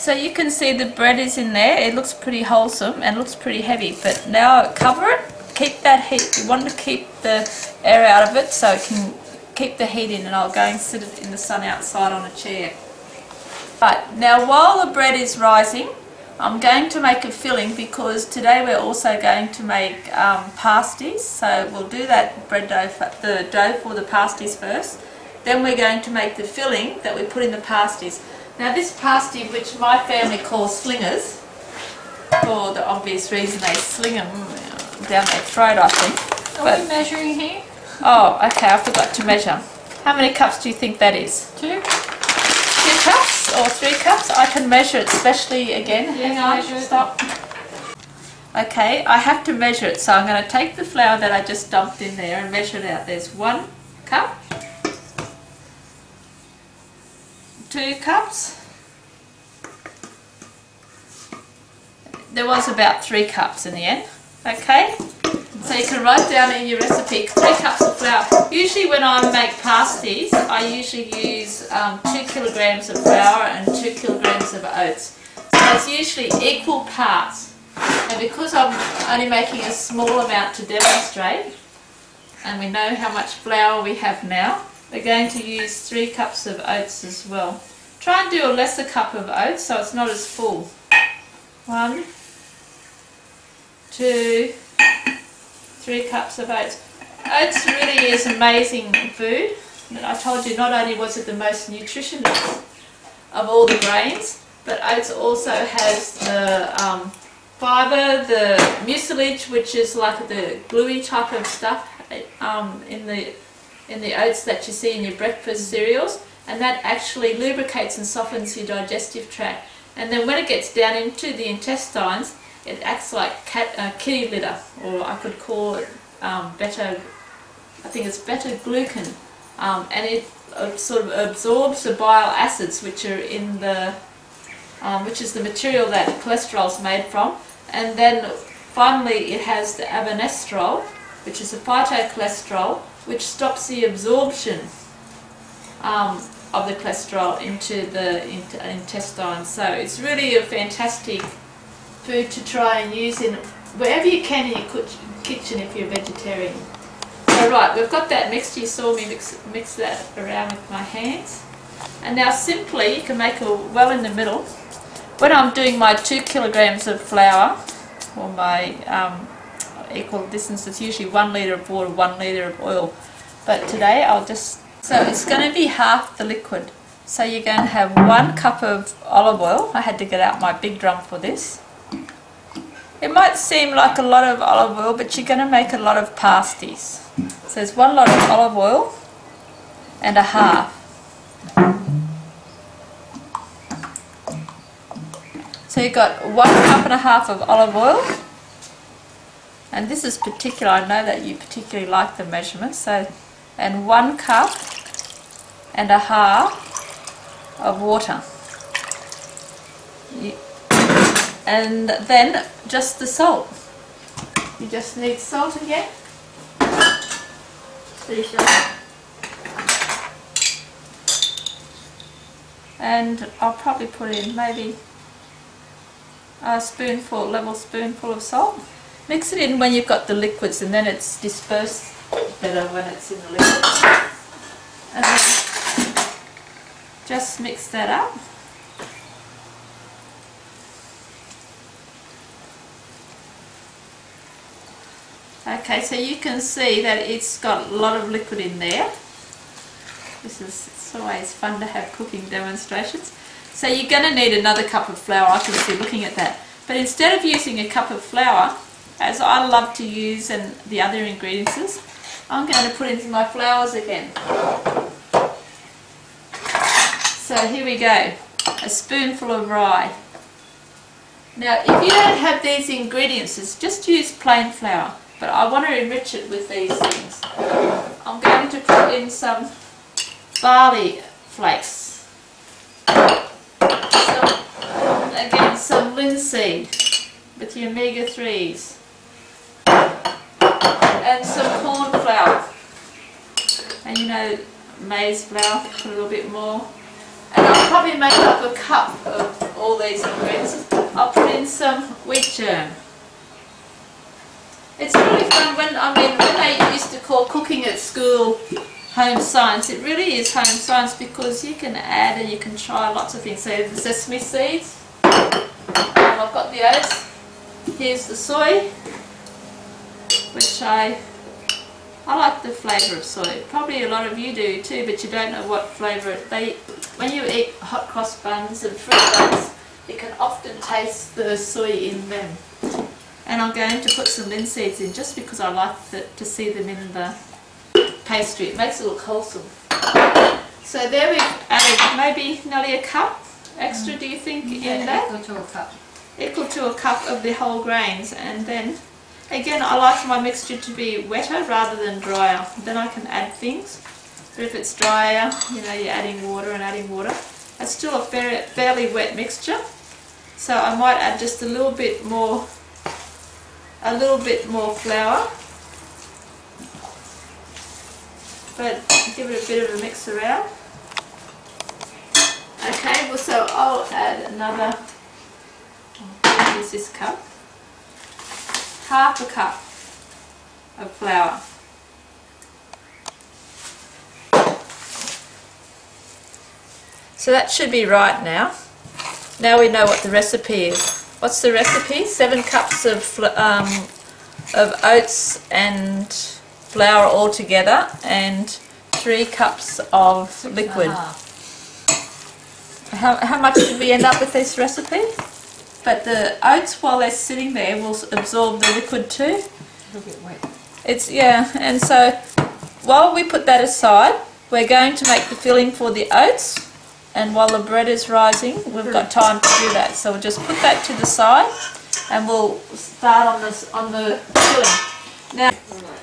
So you can see the bread is in there. It looks pretty wholesome and looks pretty heavy, but now cover it, keep that heat. You want to keep the air out of it so it can keep the heat in, and I'll go and sit it in the sun outside on a chair. Right, now while the bread is rising, I'm going to make a filling because today we're also going to make pasties. So we'll do that bread dough, the dough for the pasties first. Then we're going to make the filling that we put in the pasties. Now this pasty, which my family calls slingers, for the obvious reason they sling them down their throat, I think. Are we measuring here? Oh, okay, I forgot to measure. How many cups do you think that is? 2? 2 cups or 3 cups? I can measure it, especially again. Yes, hang on, stop. Okay, I have to measure it, so I'm going to take the flour that I just dumped in there and measure it out. There's 1 cup, 2 cups. There was about 3 cups in the end. Okay, so you can write down in your recipe 3 cups of flour. Usually when I make pasties, I usually use 2 kilograms of flour and 2 kilograms of oats. So it's usually equal parts. And because I'm only making a small amount to demonstrate, and we know how much flour we have now, we're going to use 3 cups of oats as well. Try and do a lesser cup of oats so it's not as full. 1, 2, 3 cups of oats. Oats really is amazing food. I told you not only was it the most nutritious of all the grains, but oats also has the fibre, the mucilage, which is like the gluey type of stuff in the oats that you see in your breakfast cereals, and that actually lubricates and softens your digestive tract. And then when it gets down into the intestines, it acts like kitty litter, or I could call it beta, I think it's beta glucan, and it sort of absorbs the bile acids which are in the, which is the material that cholesterol is made from, and then finally it has the abonestrol, which is a phytocholesterol, which stops the absorption of the cholesterol into the intestines. So it's really a fantastic food to try and use in wherever you can in your kitchen if you're vegetarian. So right, we've got that mixed. You saw me mix that around with my hands. And now simply you can make a well in the middle. When I'm doing my 2 kilograms of flour, or my equal distance, it's usually 1 litre of water, 1 litre of oil. But today I'll just, so it's going to be half the liquid. So you're going to have 1 cup of olive oil. I had to get out my big drum for this. It might seem like a lot of olive oil, but you're going to make a lot of pasties. So there's 1 lot of olive oil and a half. So you've got 1 cup and a half of olive oil, and this is particular, I know that you particularly like the measurements, so, and 1 cup and a half of water. And then just the salt. You just need salt again. And I'll probably put in maybe a spoonful, level spoonful of salt. Mix it in when you've got the liquids, and then it's dispersed better when it's in the liquids. And then just mix that up. Okay, so you can see that it's got a lot of liquid in there. It's always fun to have cooking demonstrations. So you're going to need another cup of flour, I can see looking at that. But instead of using a cup of flour, as I love to use and the other ingredients, I'm going to put in my flours again. So here we go, a spoonful of rye. Now if you don't have these ingredients, just use plain flour. But I want to enrich it with these things. I'm going to put in some barley flakes. Again, some linseed with your omega-3s. And some corn flour. And you know, maize flour, put a little bit more. And I'll probably make up a cup of, all these ingredients. I'll put in some wheat germ. It's really fun when they used to call cooking at school home science. It really is home science because you can add and you can try lots of things. So the sesame seeds, I've got the oats, here's the soy, which I like the flavour of soy. Probably a lot of you do too, but you don't know what flavour when you eat hot cross buns and fruit buns, you can often taste the soy in them. And I'm going to put some linseeds in just because I like to see them in the pastry. It makes it look wholesome. So there we've added maybe nearly a cup extra, do you think, in that? Equal to a cup. Equal to a cup of the whole grains. And then, again, I like my mixture to be wetter rather than drier. Then I can add things. But if it's drier, you know, you're adding water and adding water. It's still a fairly wet mixture. So I might add just a little bit more flour, but give it a bit of a mix around. Okay, well, so I'll add another, here's this cup, half a cup of flour. So that should be right now. Now we know what the recipe is. What's the recipe? 7 cups of oats and flour all together, and 3 cups of liquid. How much did we end up with this recipe? But the oats, while they're sitting there, will absorb the liquid too. It'll get wet. And so while we put that aside, we're going to make the filling for the oats. And while the bread is rising, we've got time to do that. So we'll just put that to the side and we'll start on the filling. Now,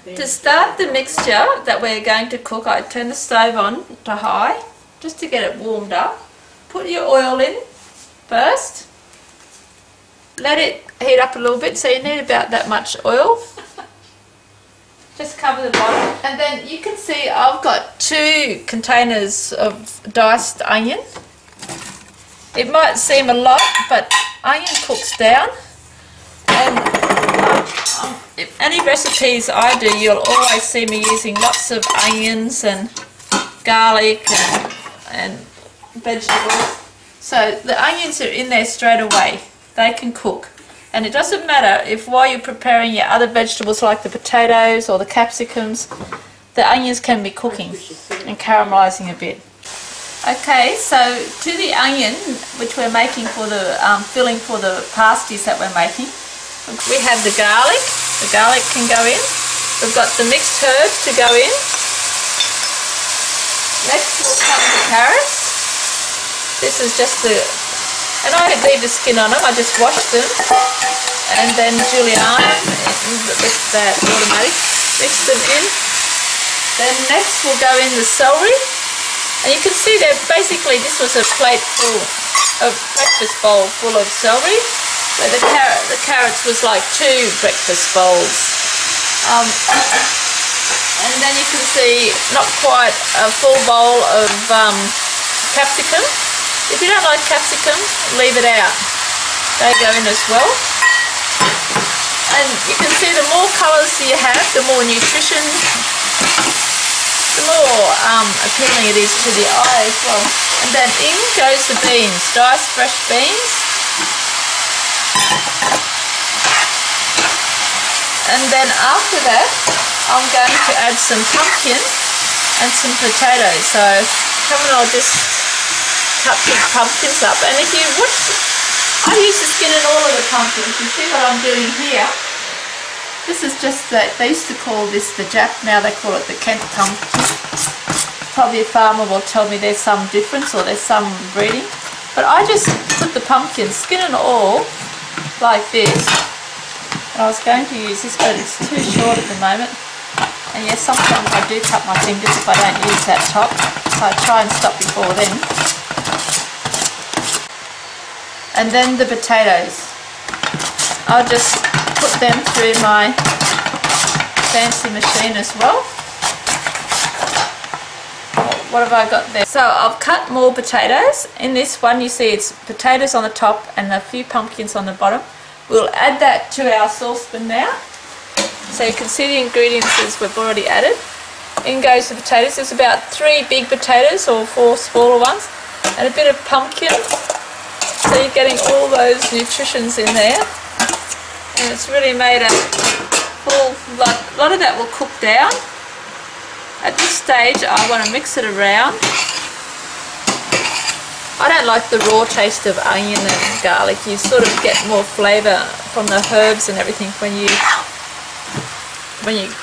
to start the mixture that we're going to cook, I turn the stove on to high just to get it warmed up. Put your oil in first. Let it heat up a little bit, so you need about that much oil. Just cover the bottom, and then you can see I've got 2 containers of diced onion. It might seem a lot, but onion cooks down, and if any recipes I do, you'll always see me using lots of onions and garlic and vegetables. So the onions are in there straight away. They can cook. And it doesn't matter if while you're preparing your other vegetables like the potatoes or the capsicums, the onions can be cooking and caramelising a bit. Okay, so to the onion, which we're making for the filling for the pasties that we're making, we have the garlic. The garlic can go in. We've got the mixed herbs to go in. Next will come the carrots. This is just the... And I leave the skin on them, I just wash them. And then julienne with that automatic, mix them in. Then next we'll go in the celery. And you can see that basically this was a plate full, a breakfast bowl full of celery. Where the carrots was like 2 breakfast bowls. And then you can see not quite a full bowl of capsicum. If you don't like capsicum, leave it out. They go in as well. And you can see the more colours you have, the more nutrition, the more appealing it is to the eye as well. And then in goes the beans, diced fresh beans. And then after that, I'm going to add some pumpkin and some potatoes. So come on, I'll just cut the pumpkins up. And if you watch, I use the skin in all of the pumpkins. You see what I'm doing here? This is just that, they used to call this the Jack, now they call it the Kent pumpkin. Probably a farmer will tell me there's some difference or there's some breeding. But I just put the pumpkin, skin and all, like this. And I was going to use this, but it's too short at the moment. And yes, sometimes I do cut my fingers if I don't use that top. So I try and stop before then. And then the potatoes. I'll just put them through my fancy machine as well. what have I got there? So I've cut more potatoes. In this one you see it's potatoes on the top and a few pumpkins on the bottom. We'll add that to our saucepan now. So you can see the ingredients as we've already added. In goes the potatoes. There's about 3 big potatoes or 4 smaller ones and a bit of pumpkin. So you're getting all those nutritions in there. And it's really made a full, a lot of that will cook down. At this stage I want to mix it around. I don't like the raw taste of onion and garlic. You sort of get more flavour from the herbs and everything when you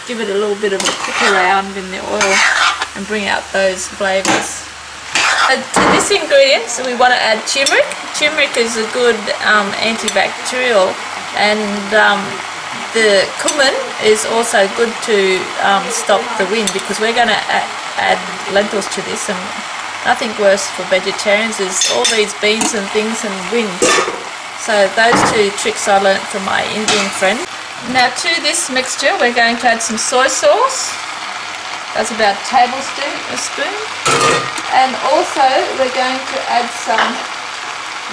give it a little bit of a cook around in the oil and bring out those flavours. To this ingredient we want to add turmeric. Turmeric is a good antibacterial, and the cumin is also good to stop the wind, because we're going to add lentils to this, and nothing worse for vegetarians is all these beans and things and wind. So those 2 tricks I learnt from my Indian friend. Now to this mixture we're going to add some soy sauce. That's about a tablespoon, and also we're going to add some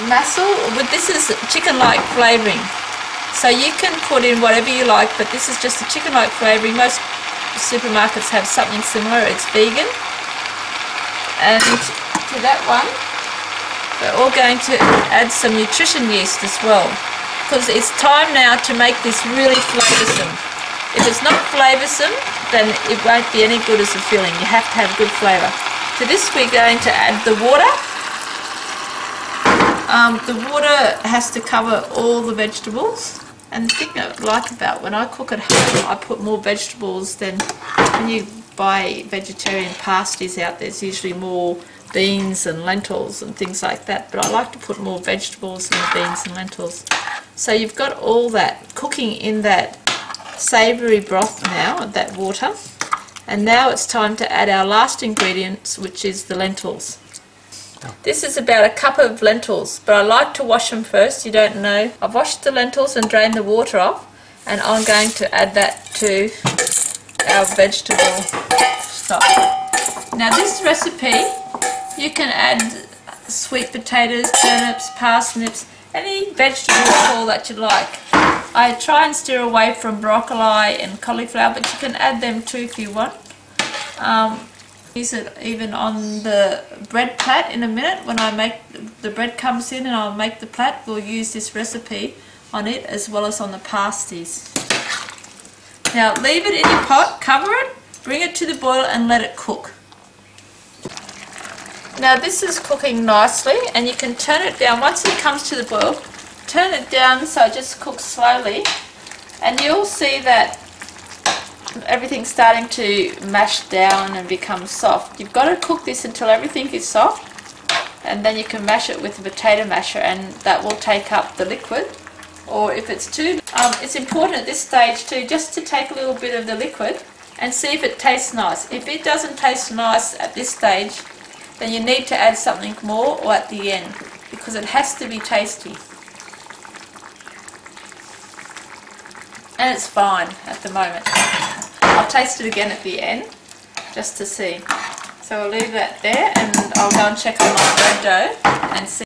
mashable. This is chicken-like flavouring. So you can put in whatever you like, but this is just a chicken-like flavouring. Most supermarkets have something similar. It's vegan. And to that one, we're all going to add some nutrition yeast as well, because it's time now to make this really flavoursome. If it's not flavoursome, then it won't be any good as a filling. You have to have good flavour. To this we're going to add the water. The water has to cover all the vegetables, and the thing I like about when I cook at home, I put more vegetables than when you buy vegetarian pasties out. There's usually more beans and lentils and things like that, but I like to put more vegetables in the beans and lentils. So you've got all that cooking in that savoury broth now, that water, and now it's time to add our last ingredients, which is the lentils. This is about a cup of lentils, but I like to wash them first. You don't know. I've washed the lentils and drained the water off, and I'm going to add that to our vegetable stock. Now this recipe, you can add sweet potatoes, turnips, parsnips, any vegetable at all that you like. I try and steer away from broccoli and cauliflower, but you can add them too if you want. Use it even on the bread plat in a minute. When I make the bread comes in and I'll make the plat, we'll use this recipe on it as well as on the pasties. Now leave it in your pot, cover it, bring it to the boil and let it cook. Now this is cooking nicely, and you can turn it down. Once it comes to the boil, turn it down so it just cooks slowly, and you'll see that everything's starting to mash down and become soft. You've got to cook this until everything is soft, and then you can mash it with a potato masher, and that will take up the liquid. Or if it's too, it's important at this stage too, just to take a little bit of the liquid and see if it tastes nice. If it doesn't taste nice at this stage, then you need to add something more, or at the end, because it has to be tasty. And it's fine at the moment. I'll taste it again at the end, just to see. So I'll leave that there, and I'll go and check on my bread dough and see.